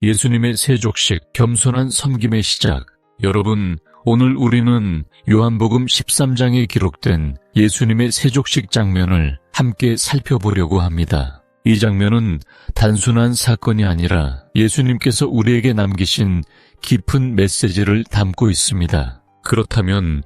예수님의 세족식, 겸손한 섬김의 시작. 여러분, 오늘 우리는 요한복음 13장에 기록된 예수님의 세족식 장면을 함께 살펴보려고 합니다. 이 장면은 단순한 사건이 아니라 예수님께서 우리에게 남기신 깊은 메시지를 담고 있습니다. 그렇다면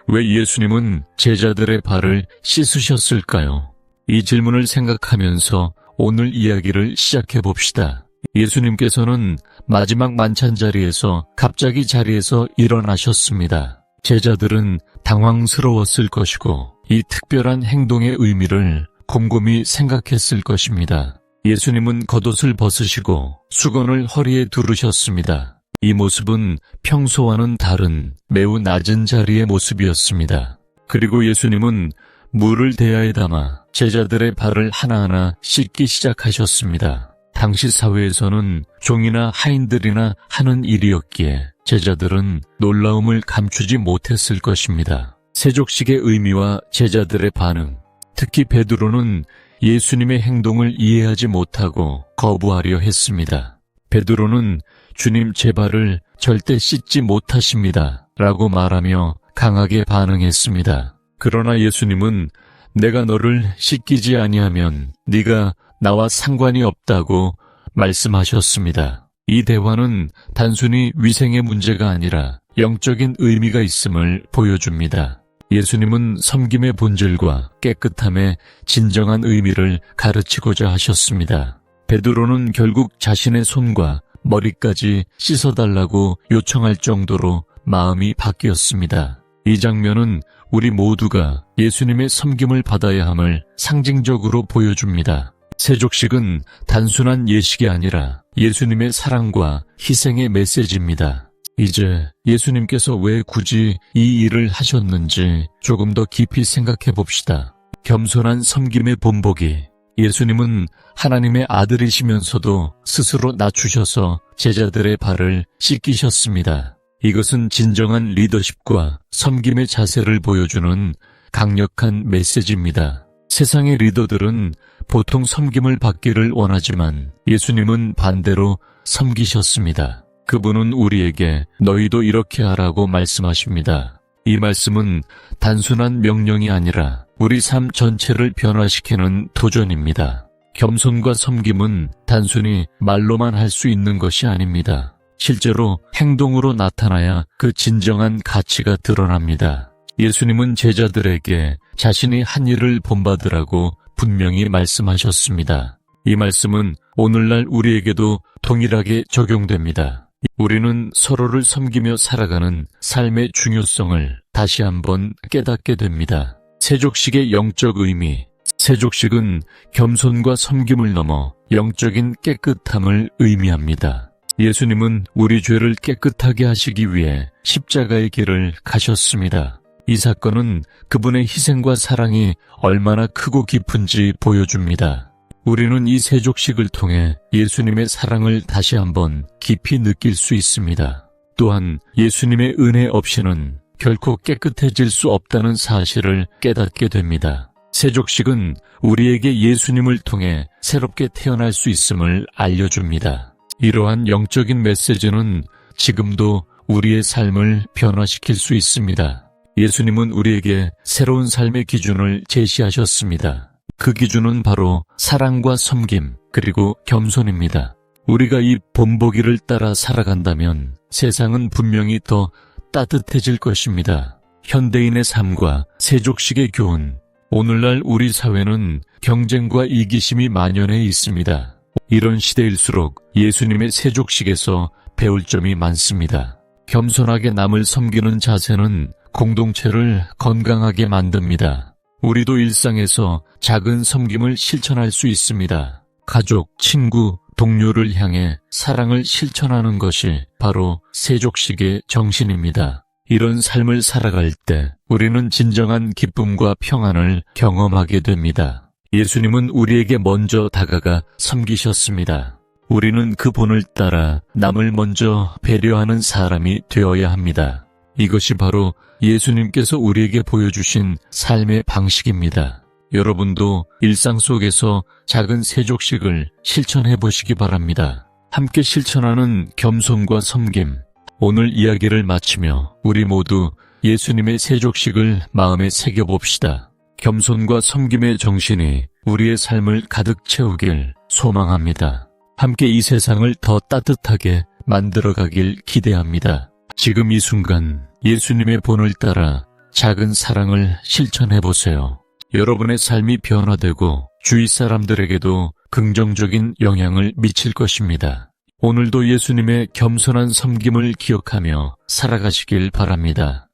왜 예수님은 제자들의 발을 씻으셨을까요? 이 질문을 생각하면서 오늘 이야기를 시작해 봅시다. 예수님께서는 마지막 만찬 자리에서 갑자기 자리에서 일어나셨습니다. 제자들은 당황스러웠을 것이고 이 특별한 행동의 의미를 곰곰이 생각했을 것입니다. 예수님은 겉옷을 벗으시고 수건을 허리에 두르셨습니다. 이 모습은 평소와는 다른 매우 낮은 자리의 모습이었습니다. 그리고 예수님은 물을 대야에 담아 제자들의 발을 하나하나 씻기 시작하셨습니다. 당시 사회에서는 종이나 하인들이나 하는 일이었기에 제자들은 놀라움을 감추지 못했을 것입니다. 세족식의 의미와 제자들의 반응, 특히 베드로는 예수님의 행동을 이해하지 못하고 거부하려 했습니다. 베드로는 주님 제 발을 절대 씻지 못하십니다 라고 말하며 강하게 반응했습니다. 그러나 예수님은 내가 너를 씻기지 아니하면 네가 나와 상관이 없다고 말씀하셨습니다. 이 대화는 단순히 위생의 문제가 아니라 영적인 의미가 있음을 보여줍니다. 예수님은 섬김의 본질과 깨끗함의 진정한 의미를 가르치고자 하셨습니다. 베드로는 결국 자신의 손과 머리까지 씻어달라고 요청할 정도로 마음이 바뀌었습니다. 이 장면은 우리 모두가 예수님의 섬김을 받아야 함을 상징적으로 보여줍니다. 세족식은 단순한 예식이 아니라 예수님의 사랑과 희생의 메시지입니다. 이제 예수님께서 왜 굳이 이 일을 하셨는지 조금 더 깊이 생각해 봅시다. 겸손한 섬김의 본보기. 예수님은 하나님의 아들이시면서도 스스로 낮추셔서 제자들의 발을 씻기셨습니다. 이것은 진정한 리더십과 섬김의 자세를 보여주는 강력한 메시지입니다. 세상의 리더들은 보통 섬김을 받기를 원하지만 예수님은 반대로 섬기셨습니다. 그분은 우리에게 너희도 이렇게 하라고 말씀하십니다. 이 말씀은 단순한 명령이 아니라 우리 삶 전체를 변화시키는 도전입니다. 겸손과 섬김은 단순히 말로만 할 수 있는 것이 아닙니다. 실제로 행동으로 나타나야 그 진정한 가치가 드러납니다. 예수님은 제자들에게 자신이 한 일을 본받으라고 분명히 말씀하셨습니다. 이 말씀은 오늘날 우리에게도 동일하게 적용됩니다. 우리는 서로를 섬기며 살아가는 삶의 중요성을 다시 한번 깨닫게 됩니다. 세족식의 영적 의미. 세족식은 겸손과 섬김을 넘어 영적인 깨끗함을 의미합니다. 예수님은 우리 죄를 깨끗하게 하시기 위해 십자가의 길을 가셨습니다. 이 사건은 그분의 희생과 사랑이 얼마나 크고 깊은지 보여줍니다. 우리는 이 세족식을 통해 예수님의 사랑을 다시 한번 깊이 느낄 수 있습니다. 또한 예수님의 은혜 없이는 결코 깨끗해질 수 없다는 사실을 깨닫게 됩니다. 세족식은 우리에게 예수님을 통해 새롭게 태어날 수 있음을 알려줍니다. 이러한 영적인 메시지는 지금도 우리의 삶을 변화시킬 수 있습니다. 예수님은 우리에게 새로운 삶의 기준을 제시하셨습니다. 그 기준은 바로 사랑과 섬김 그리고 겸손입니다. 우리가 이 본보기를 따라 살아간다면 세상은 분명히 더 따뜻해질 것입니다. 현대인의 삶과 세족식의 교훈. 오늘날 우리 사회는 경쟁과 이기심이 만연해 있습니다. 이런 시대일수록 예수님의 세족식에서 배울 점이 많습니다. 겸손하게 남을 섬기는 자세는 공동체를 건강하게 만듭니다. 우리도 일상에서 작은 섬김을 실천할 수 있습니다. 가족, 친구, 동료를 향해 사랑을 실천하는 것이 바로 세족식의 정신입니다. 이런 삶을 살아갈 때 우리는 진정한 기쁨과 평안을 경험하게 됩니다. 예수님은 우리에게 먼저 다가가 섬기셨습니다. 우리는 그 본을 따라 남을 먼저 배려하는 사람이 되어야 합니다. 이것이 바로 예수님께서 우리에게 보여주신 삶의 방식입니다. 여러분도 일상 속에서 작은 세족식을 실천해 보시기 바랍니다. 함께 실천하는 겸손과 섬김. 오늘 이야기를 마치며 우리 모두 예수님의 세족식을 마음에 새겨봅시다. 겸손과 섬김의 정신이 우리의 삶을 가득 채우길 소망합니다. 함께 이 세상을 더 따뜻하게 만들어가길 기대합니다. 지금 이 순간 예수님의 본을 따라 작은 사랑을 실천해보세요. 여러분의 삶이 변화되고 주위 사람들에게도 긍정적인 영향을 미칠 것입니다. 오늘도 예수님의 겸손한 섬김을 기억하며 살아가시길 바랍니다.